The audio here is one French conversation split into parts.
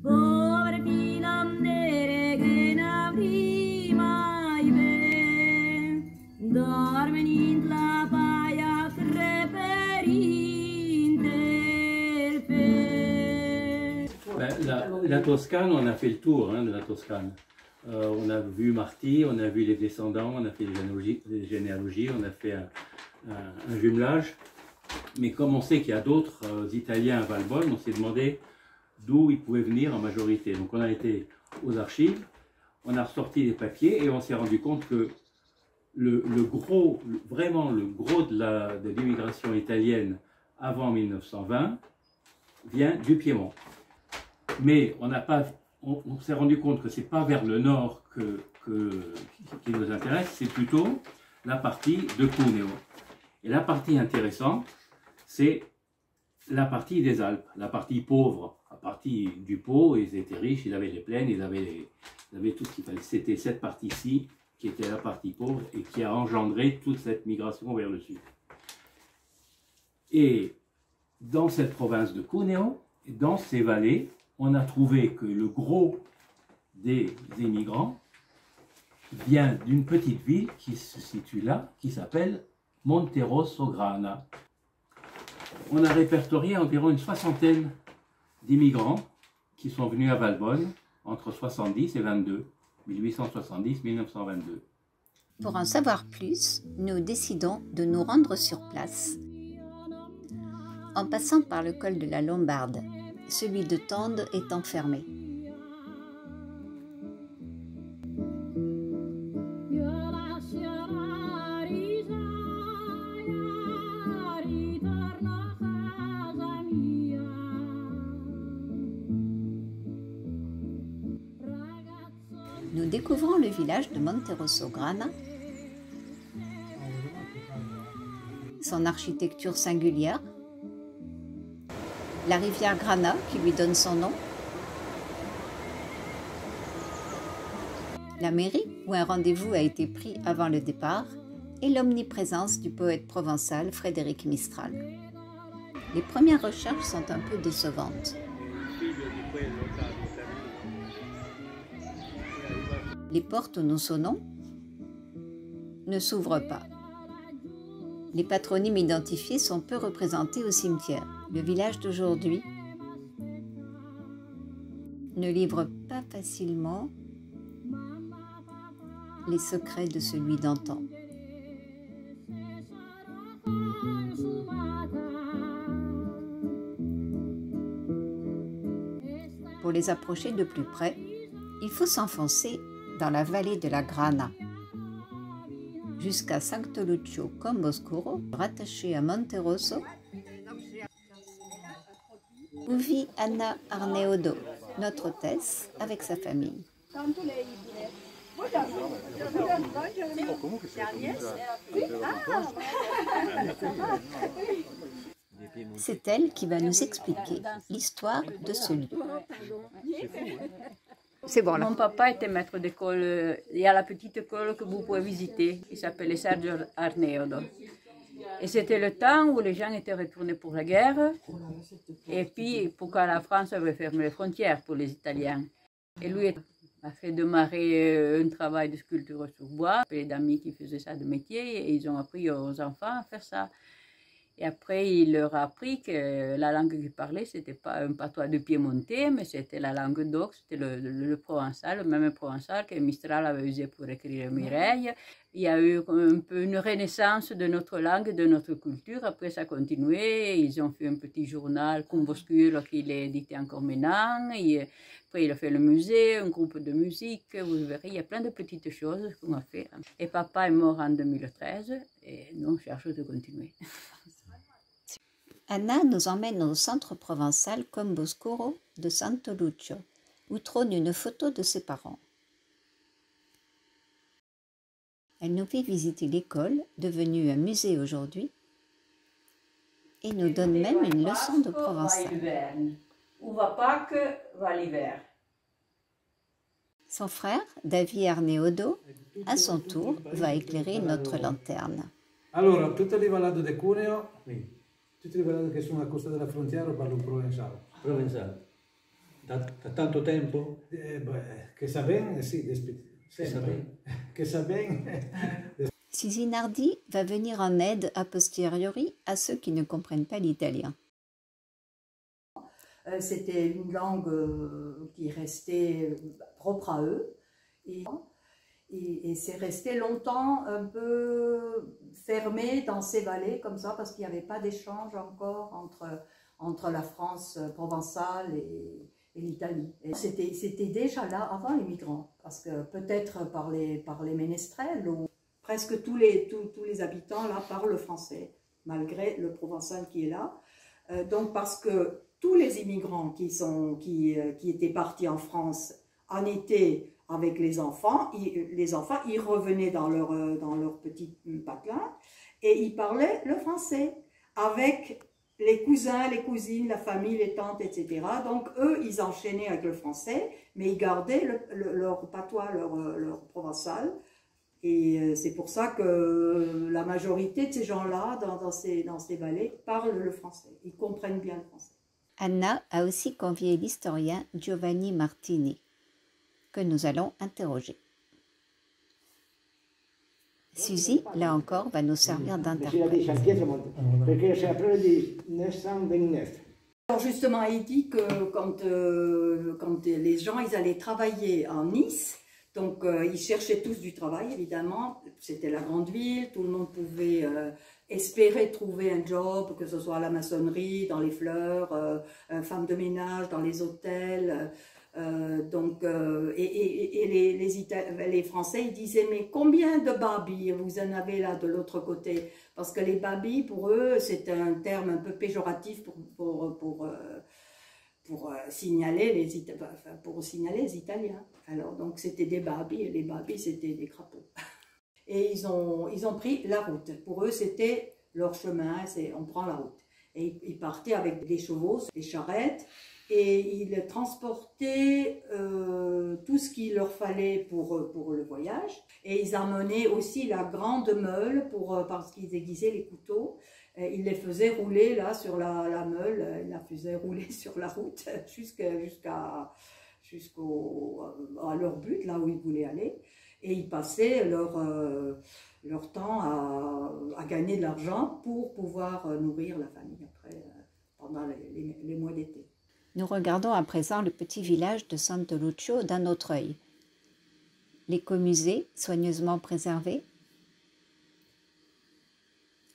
Povere filandere che n'avrì mai ve, dormen in la paia La Toscane, on a fait le tour de la Toscane. On a vu Marty, on a vu les descendants, on a fait les généalogies, on a fait un jumelage. Mais comme on sait qu'il y a d'autres Italiens à Valbonne, on s'est demandé d'où ils pouvaient venir en majorité. Donc on a été aux archives, on a ressorti les papiers et on s'est rendu compte que vraiment le gros de l'immigration italienne avant 1920 vient du Piémont. Mais on s'est rendu compte que ce n'est pas vers le nord qui nous intéresse, c'est plutôt la partie de Cuneo. Et la partie intéressante, c'est la partie des Alpes, la partie pauvre, la partie du Pô. Ils étaient riches, ils avaient les plaines, ils avaient tout ce qu'il fallait. C'était cette partie-ci qui était la partie pauvre et qui a engendré toute cette migration vers le sud. Et dans cette province de Cuneo, dans ces vallées, on a trouvé que le gros des immigrants vient d'une petite ville qui se situe là, qui s'appelle Monterosso Grana. On a répertorié environ une soixantaine d'immigrants qui sont venus à Valbonne entre 70 et 22, 1870-1922. Pour en savoir plus, nous décidons de nous rendre sur place. En passant par le col de la Lombarde, celui de Tende étant fermé. Nous découvrons le village de Monterosso Grana, son architecture singulière, la rivière Grana qui lui donne son nom, la mairie où un rendez-vous a été pris avant le départ et l'omniprésence du poète provençal Frédéric Mistral. Les premières recherches sont un peu décevantes. Les portes où nous sonnons ne s'ouvrent pas. Les patronymes identifiés sont peu représentés au cimetière. Le village d'aujourd'hui ne livre pas facilement les secrets de celui d'antan. Pour les approcher de plus près, il faut s'enfoncer dans la vallée de la Grana, jusqu'à Sant'Oluccio Comboscuro, rattaché à Monterosso, où vit Anna Arneodo, notre hôtesse, avec sa famille. C'est elle qui va nous expliquer l'histoire de ce lieu. C'est bon, là. Mon papa était maître d'école. Il y a la petite école que vous pouvez visiter. Il s'appelait Sergio Arneodo. Et c'était le temps où les gens étaient retournés pour la guerre. Et puis, pourquoi la France avait fermé les frontières pour les Italiens. Et lui a fait démarrer un travail de sculpture sur bois. Il y avait des amis qui faisaient ça de métier et ils ont appris aux enfants à faire ça. Et après, il leur a appris que la langue qu'ils parlaient, ce n'était pas un patois de piémontais, mais c'était la langue d'oc, c'était le provençal, le même provençal que Mistral avait usé pour écrire Mireille. Il y a eu un peu une renaissance de notre langue, de notre culture. Après, ça a continué. Ils ont fait un petit journal, Comboscuro, qu'il est édité encore maintenant. Après, il a fait le musée, un groupe de musique. Vous verrez, il y a plein de petites choses qu'on a fait. Et papa est mort en 2013 et nous, on cherche de continuer. Anna nous emmène au centre provençal Comboscuro de Sant'Oluccio, où trône une photo de ses parents. Elle nous fait visiter l'école, devenue un musée aujourd'hui, et nous donne même une leçon de provençal. Où va Pâques, va l'hiver. Son frère, David Arneodo, à son tour, va éclairer notre lanterne. Allora, tutte le vallate di Cuneo, tutte le vallate che sono alla costa della frontiera parlano provenzale. Provenzale. Da tanto tempo? Che sa bene, sì, sempre. Che sa bene. Suzy Nardi va venir en aide a posteriori à ceux qui ne comprennent pas l'italien. C'était une langue qui restait propre à eux et c'est resté longtemps un peu fermé dans ces vallées comme ça parce qu'il n'y avait pas d'échange encore entre la France provençale et l'Italie. C'était déjà là avant les migrants parce que peut-être par les ménestrels ou presque tous les habitants là parlent français malgré le provençal qui est là. Donc parce que tous les immigrants qui étaient partis en France en été avec les enfants, ils revenaient dans leur petit patelin et ils parlaient le français avec les cousins, les cousines, la famille, les tantes, etc. Donc eux, ils enchaînaient avec le français, mais ils gardaient leur patois, leur provençal. Et c'est pour ça que la majorité de ces gens-là, dans ces vallées, parlent le français. Ils comprennent bien le français. Anna a aussi convié l'historien Giovanni Martini, que nous allons interroger. Suzy, là encore, va nous servir d'interprète. Alors justement, il dit que quand les gens ils allaient travailler en Nice, donc ils cherchaient tous du travail évidemment, c'était la grande ville, tout le monde pouvait espérer trouver un job, que ce soit à la maçonnerie, dans les fleurs, femme de ménage, dans les hôtels. Les Français ils disaient mais combien de babis vous en avez là de l'autre côté, parce que les babis pour eux c'est un terme un peu péjoratif pour signaler les Italiens. Alors donc c'était des babis et les babis c'était des crapauds. Et ils ont pris la route. Pour eux c'était leur chemin, on prend la route. Et ils partaient avec des chevaux, des charrettes. Et ils transportaient tout ce qu'il leur fallait pour le voyage. Et ils amenaient aussi la grande meule parce qu'ils aiguisaient les couteaux. Ils les faisaient rouler là sur la meule, ils la faisaient rouler sur la route jusqu'à leur but, là où ils voulaient aller. Et ils passaient leur temps à gagner de l'argent pour pouvoir nourrir la famille après, pendant les mois d'été. Nous regardons à présent le petit village de Santo Lucio d'un autre œil. L'écomusée soigneusement préservé,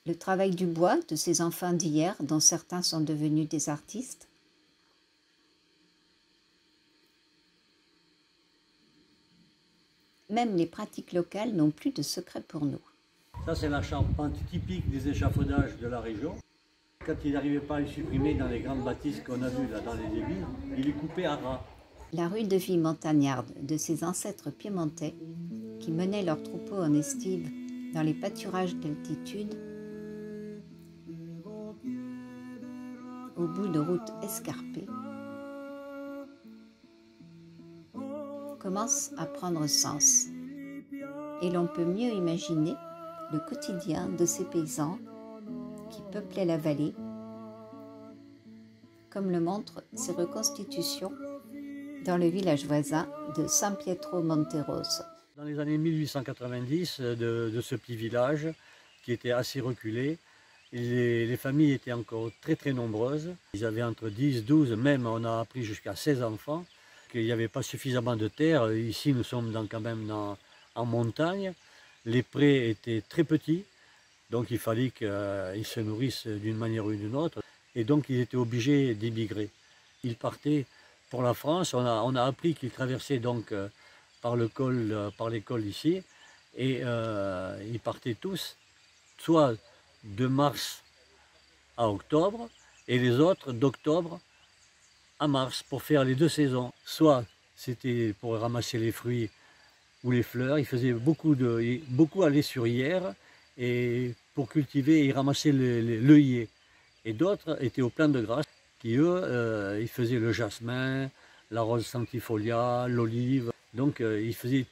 le travail du bois de ces enfants d'hier dont certains sont devenus des artistes. Même les pratiques locales n'ont plus de secret pour nous. Ça c'est la charpente typique des échafaudages de la région. Quand il n'arrivait pas à les supprimer dans les grandes bâtisses qu'on a vues là dans les débits, il les coupait à ras. La rue de vie montagnarde de ces ancêtres piémontais qui menaient leurs troupeaux en estive dans les pâturages d'altitude, au bout de routes escarpées, commence à prendre sens. Et l'on peut mieux imaginer le quotidien de ces paysans qui peuplaient la vallée, comme le montrent ces reconstitutions dans le village voisin de San Pietro Monteroso. Dans les années 1890, de ce petit village qui était assez reculé, les familles étaient encore très nombreuses. Ils avaient entre 10, 12, même on a appris jusqu'à 16 enfants, qu'il n'y avait pas suffisamment de terre. Ici nous sommes quand même en montagne, les prés étaient très petits, donc il fallait qu'ils se nourrissent d'une manière ou d'une autre, et donc ils étaient obligés d'émigrer. Ils partaient pour la France, on a appris qu'ils traversaient donc par l'école ici, et ils partaient tous, soit de mars à octobre, et les autres d'octobre à mars, pour faire les 2 saisons. Soit c'était pour ramasser les fruits ou les fleurs, ils faisaient beaucoup allaient sur Hyères, et pour cultiver, ils ramassaient l'œillet. Et d'autres étaient au Plan de Grâce, qui eux, ils faisaient le jasmin, la rose sanctifolia, l'olive. Donc ils faisaient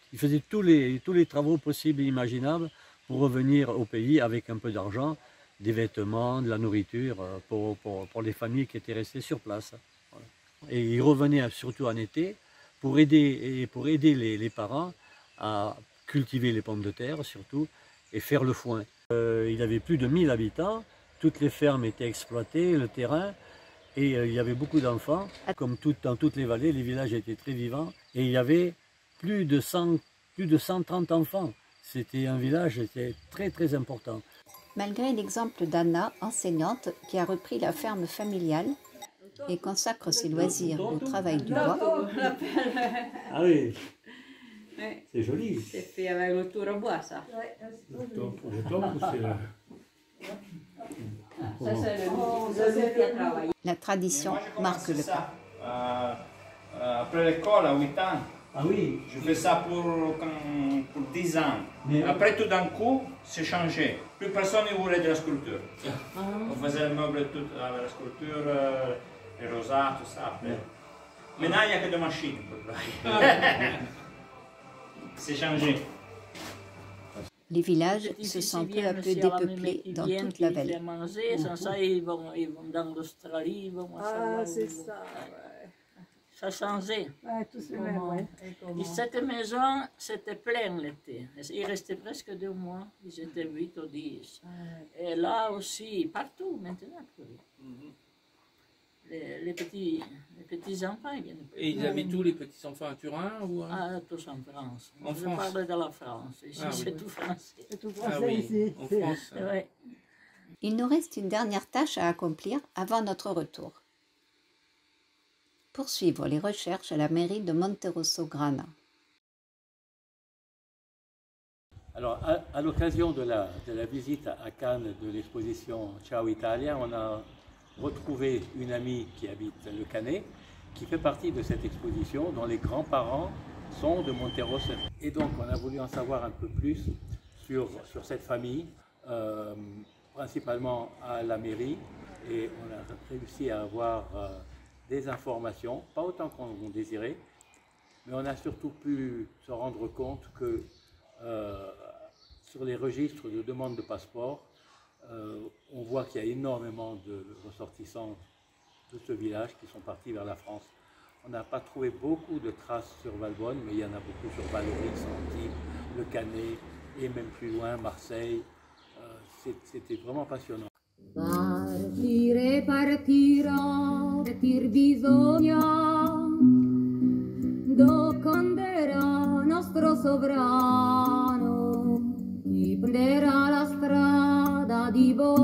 tous les travaux possibles et imaginables pour revenir au pays avec un peu d'argent, des vêtements, de la nourriture pour les familles qui étaient restées sur place. Voilà. Et il revenait surtout en été pour aider les parents à cultiver les pommes de terre surtout et faire le foin. Il y avait plus de 1000 habitants, toutes les fermes étaient exploitées, le terrain, et il y avait beaucoup d'enfants. Comme dans toutes les vallées, les villages étaient très vivants et il y avait plus de 130 enfants. C'était un village très très important. Malgré l'exemple d'Anna, enseignante, qui a repris la ferme familiale et consacre ses loisirs au travail du bois. Ah oui, c'est joli. C'est fait avec le tour à bois, ça. Ça, c'est le qui a travaillé. La tradition marque le pas. Après l'école, à 8 ans. Ah oui. Je fais ça pour 10 ans. Mais après, tout d'un coup, c'est changé. Plus personne ne voulait de la sculpture. On faisait le meuble tout avec la sculpture, les rosats, tout ça. Après. Maintenant, il n'y a que des machines pour travailler. C'est changé. Les villages se sont peu à peu dépeuplés dans toute la vallée. Sans ça, ils vont dans l'Australie. Ah, c'est ça. Ça a changé. Ouais, tout se met, ouais. Et cette maison, c'était plein l'été. Il restait presque 2 mois. Ils étaient 8 ou 10. Et là aussi, partout maintenant. Les petits enfants, ils viennent. Et ils habitent tous les petits enfants à Turin ou Ah, tous en France. En Je France. parle de la France. Ici, c'est tout français. C'est tout Ah français oui, ici. en France. Ouais. Il nous reste une dernière tâche à accomplir avant notre retour. Poursuivre les recherches à la mairie de Monterosso Grana. Alors, à l'occasion de la visite à Cannes de l'exposition Ciao Italia, on a retrouvé une amie qui habite le Canet, qui fait partie de cette exposition, dont les grands-parents sont de Monterosso. Et donc, on a voulu en savoir un peu plus sur cette famille, principalement à la mairie, et on a réussi à avoir des informations, pas autant qu'on désirait, mais on a surtout pu se rendre compte que sur les registres de demande de passeport, on voit qu'il y a énormément de ressortissants de ce village qui sont partis vers la France. On n'a pas trouvé beaucoup de traces sur Valbonne, mais il y en a beaucoup sur Vallauris, Antibes, le Canet et même plus loin, Marseille. C'était vraiment passionnant. Partire partirà, partir bisogna, doconderà nostro sovrano, chi prenderà la strada di Bologna.